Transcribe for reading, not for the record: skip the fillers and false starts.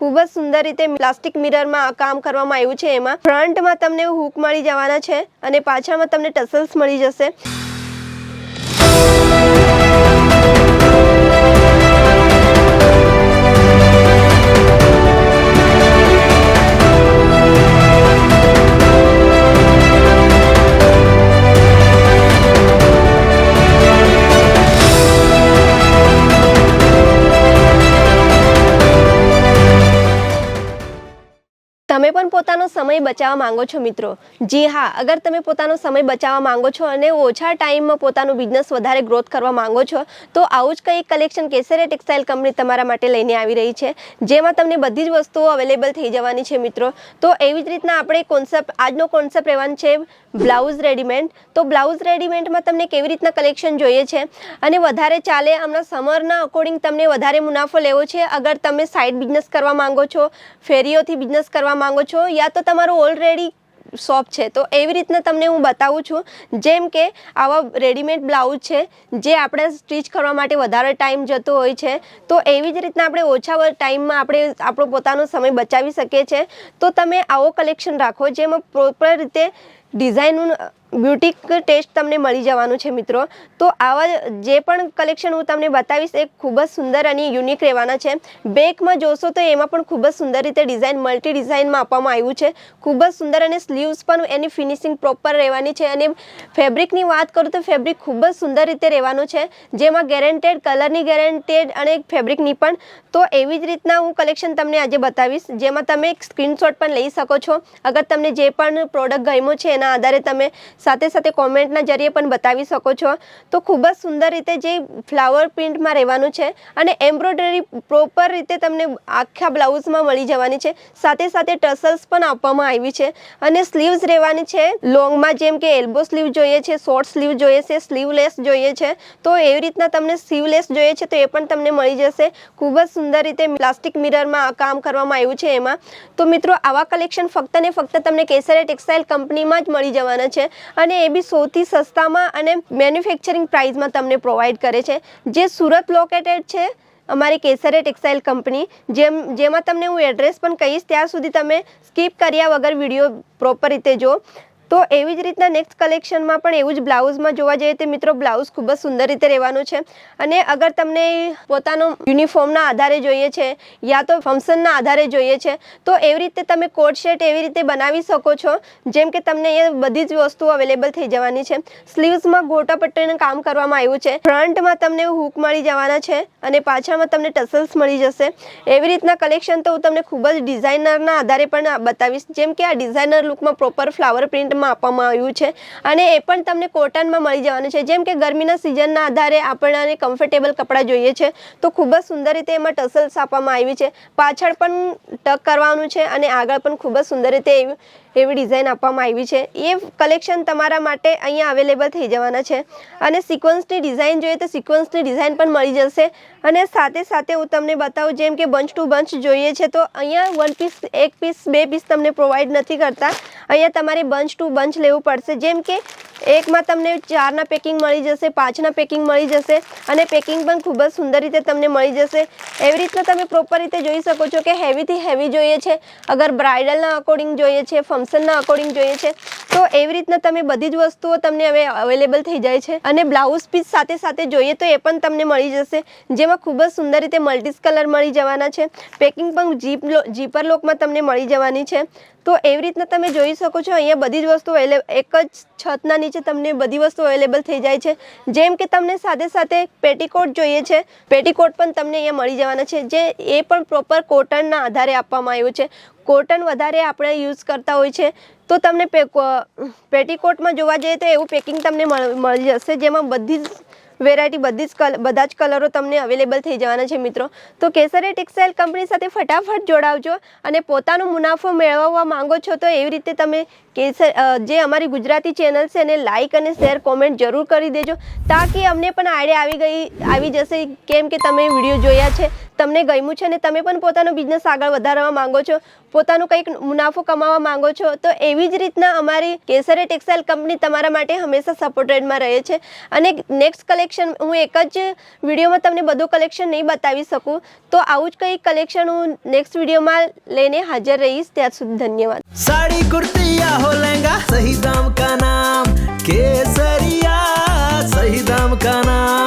खूब ज सुंदर रीते प्लास्टिक मिरर में काम करवामां आव्युं छे। एमां फ्रंट में तमने हुक मळी जवाना छे अने पाछळमां तमने टसल्स मळी जशे। તમે પણ પોતાનો સમય બચાવવા માંગો છો મિત્રો? જી હા, અગર તમે પોતાનો સમય બચાવવા માંગો છો અને ઓછા ટાઈમમાં પોતાનો બિઝનેસ વધારે ગ્રોથ કરવા માંગો છો તો આવું જ કંઈક કલેક્શન કેસરિયા ટેક્સટાઇલ કંપની તમારા માટે લઈને આવી રહી છે, જેમાં તમને બધી જ વસ્તુઓ અવેલેબલ થઈ જવાની છે મિત્રો। તો એવી જ રીતના આપણે આજનો કોન્સેપ્ટ રહેવાનો છે બ્લાઉઝ રેડીમેડ। તો બ્લાઉઝ રેડીમેડમાં તમને કેવી રીતના કલેક્શન જોઈએ છે અને વધારે ચાલે હમણાં સમરના અકોર્ડિંગ તમને વધારે મુનાફો લેવો છે, અગર તમે સાઇડ બિઝનેસ કરવા માંગો છો, ફેરીઓથી બિઝનેસ કરવા માંગો છો યા તો તમારું ઓલરેડી શોપ છે તો એવી રીતના તમને હું બતાવું છું। જેમ કે આવા રેડીમેડ બ્લાઉઝ છે જે આપણે સ્ટિચ કરવા માટે વધારે ટાઈમ જતો હોય છે, તો એવી જ રીતના આપણે ઓછા ટાઈમમાં આપણે આપણો પોતાનો સમય બચાવી શકીએ છીએ। તો તમે આવો કલેક્શન રાખો જેમાં પ્રોપર રીતે ડિઝાઇનનું બ્યુટી ટેસ્ટ તમને મળી જવાનું છે મિત્રો। તો આવા જે પણ કલેક્શન હું તમને બતાવીશ એ ખૂબ જ સુંદર અને યુનિક રહેવાના છે। બેકમાં જોશો તો એમાં પણ ખૂબ જ સુંદર રીતે ડિઝાઇન મલ્ટી ડિઝાઇનમાં આપવામાં આવ્યું છે, ખૂબ જ સુંદર અને સ્લીવ્સ પણ એની ફિનિશિંગ પ્રોપર રહેવાની છે। અને ફેબ્રિકની વાત કરું તો ફેબ્રિક ખૂબ જ સુંદર રીતે રહેવાનું છે, જેમાં ગેરંટેડ કલરની ગેરંટેડ અને ફેબ્રિકની પણ। તો એવી જ રીતના હું કલેક્શન તમને આજે બતાવીશ, જેમાં તમે એક સ્ક્રીનશોટ પણ લઈ શકો છો। અગર તમને જે પણ પ્રોડક્ટ ગમ્યો છે એના આધારે તમે સાથે સાથે કોમેન્ટના જરીએ પણ બતાવી શકો છો। તો ખૂબ જ સુંદર રીતે જે ફ્લાવર પ્રિન્ટમાં રહેવાનું છે અને એમ્બ્રોઇડરી પ્રોપર રીતે તમને આખા બ્લાઉઝમાં મળી જવાની છે, સાથે સાથે ટસલ્સ પણ આપવામાં આવી છે અને સ્લીવ્સ રહેવાની છે લોંગમાં, જેમ કે એલ્બો સ્લીવ જોઈએ છે, શોર્ટ સ્લીવ જોઈએ છે, સ્લીવલેસ જોઈએ છે, તો એવી રીતના તમને સ્લીવલેસ જોઈએ છે તો એ પણ તમને મળી જશે। ખૂબ જ સુંદર રીતે પ્લાસ્ટિક મિરરમાં કામ કરવામાં આવ્યું છે એમાં। તો મિત્રો આવા કલેક્શન ફક્ત ને ફક્ત તમને કેસરિયા ટેક્સટાઇલ કંપનીમાં જ મળી જવાના છે અને એ બી સૌથી સસ્તામાં અને મેન્યુફેક્ચરિંગ પ્રાઇસમાં તમને પ્રોવાઈડ કરે છે, જે સુરત લોકેટેડ છે અમારી કેસરિયા ટેક્સટાઇલ કંપની। જેમાં તમને હું એડ્રેસ પણ કહીશ, ત્યાં સુધી તમે સ્કીપ કર્યા વગર વિડીયો પ્રોપર રીતે જો। તો એવી જ રીતના નેક્સ્ટ કલેક્શનમાં પણ એવું જ બ્લાઉઝમાં જોવા જઈએ તો મિત્રો બ્લાઉઝ ખૂબ જ સુંદર રીતે રહેવાનું છે અને અગર તમને પોતાનો યુનિફોર્મના આધારે જોઈએ છે યા તો ફંક્શનના આધારે જોઈએ છે તો એવી રીતે તમે કોટ સેટ એવી રીતે બનાવી શકો છો, જેમ કે તમને એ બધી જ વસ્તુઓ અવેલેબલ થઈ જવાની છે। સ્લીવ્સમાં ગોટા પટ્ટીનું કામ કરવામાં આવ્યું છે, ફ્રન્ટમાં તમને હુક મળી જવાના છે અને પાછળમાં તમને ટસલ્સ મળી જશે। એવી રીતના કલેક્શન તો હું તમને ખૂબ જ ડિઝાઇનરના આધારે પણ બતાવીશ, જેમ કે આ ડિઝાઇનર લુકમાં પ્રોપર ફ્લાવર પ્રિન્ટ આપવામાં આવ્યું છે અને એ પણ તમને કોટનમાં મળી જવાનું છે, જેમ કે ગરમીના સિઝનના આધારે આપણને કમ્ફર્ટેબલ કપડાં જોઈએ છે તો ખૂબ જ સુંદર રીતે એમાં ટસલ્સ આપવામાં આવી છે। પાછળ પણ ટક કરવાનું છે અને આગળ પણ ખૂબ જ સુંદર રીતે એવી ડિઝાઇન આપવામાં આવી છે। એ કલેક્શન તમારા માટે અહીંયા અવેલેબલ થઈ જવાના છે અને સિક્વન્સની ડિઝાઇન જોઈએ તો સિક્વન્સની ડિઝાઇન પણ મળી જશે અને સાથે સાથે હું તમને બતાવું, જેમ કે બંચ ટુ બંચ જોઈએ છે તો અહીંયા વન પીસ, એક પીસ, બે પીસ તમને પ્રોવાઈડ નથી કરતા, અહીંયા તમારે બંચ ટુ બંચ લેવું પડશે। જેમ કે એકમાં તમને 4ના પેકિંગ મળી જશે, 5ના પેકિંગ મળી જશે અને પેકિંગ પણ ખૂબ જ સુંદર રીતે તમને મળી જશે। એવી રીતના તમે પ્રોપર રીતે જોઈ શકો છો કે હેવીથી હેવી જોઈએ છે, અગર બ્રાઇડલના અકોર્ડિંગ જોઈએ છે, ફંક્શનના અકોર્ડિંગ જોઈએ છે તો એવી રીતના તમે બધી જ વસ્તુઓ તમને હવે અવેલેબલ થઈ જાય છે અને બ્લાઉઝ પીસ સાથે સાથે જોઈએ તો એ પણ તમને મળી જશે, જેમાં ખૂબ જ સુંદર રીતે મલ્ટીસ કલર મળી જવાના છે। પેકિંગ પણ જીપર લોકમાં તમને મળી જવાની છે। તો એવી રીતના તમે જોઈ શકો છો અહીંયા બધી જ વસ્તુ એક જ છતના નીચે તમને બધી વસ્તુ અવેલેબલ થઈ જાય છે। જેમ કે તમને સાથે સાથે પેટીકોટ જોઈએ છે, પેટીકોટ પણ તમને અહીંયા મળી જવાના છે, જે એ પણ પ્રોપર કોટનના આધારે આપવામાં આવ્યું છે। કોટન વધારે આપણે યુઝ કરતા હોય છે તો તમને પેટીકોટમાં જોવા જઈએ તો એવું પેકિંગ તમને મળી જશે, જેમાં બધી જ વેરાયટી બધા જ કલરો તમને અવેલેબલ થઈ જવાના છે મિત્રો। તો કેસરિયા ટેક્સટાઇલ કંપની સાથે ફટાફટ જોડાવજો અને પોતાનો મુનાફો મેળવવા માંગો છો તો એવી રીતે તમે જે અમારી ગુજરાતી ચેનલ છે એને લાઇક અને શેર કોમેન્ટ જરૂર કરી દેજો, તાકી અમને પણ આઈડિયા આવી જશે, કેમ કે તમે વિડીયો જોયા છે તમને ગમ્યું છે અને તમે પણ પોતાનો બિઝનેસ આગળ વધારવા માંગો છો, પોતાનું કંઈક મુનાફો કમાવા માંગો છો, તો એવી જ રીતના અમારી કેસરે ટેક્સટાઇલ કંપની તમારા માટે હંમેશા સપોર્ટેડમાં રહે છે. અને નેક્સ્ટ કલેક્શન હું એક જ વિડીયોમાં તમને બધું કલેક્શન નહીં બતાવી શકું, તો આવું જ કંઈક કલેક્શન હું નેક્સ્ટ વિડીયોમાં લઈને હાજર રહીશ. ત્યાં સુધી ધન્યવાદ. साड़ी कुर्ती या हो लहंगा, सही दाम का नाम केसरिया, सही दाम का नाम.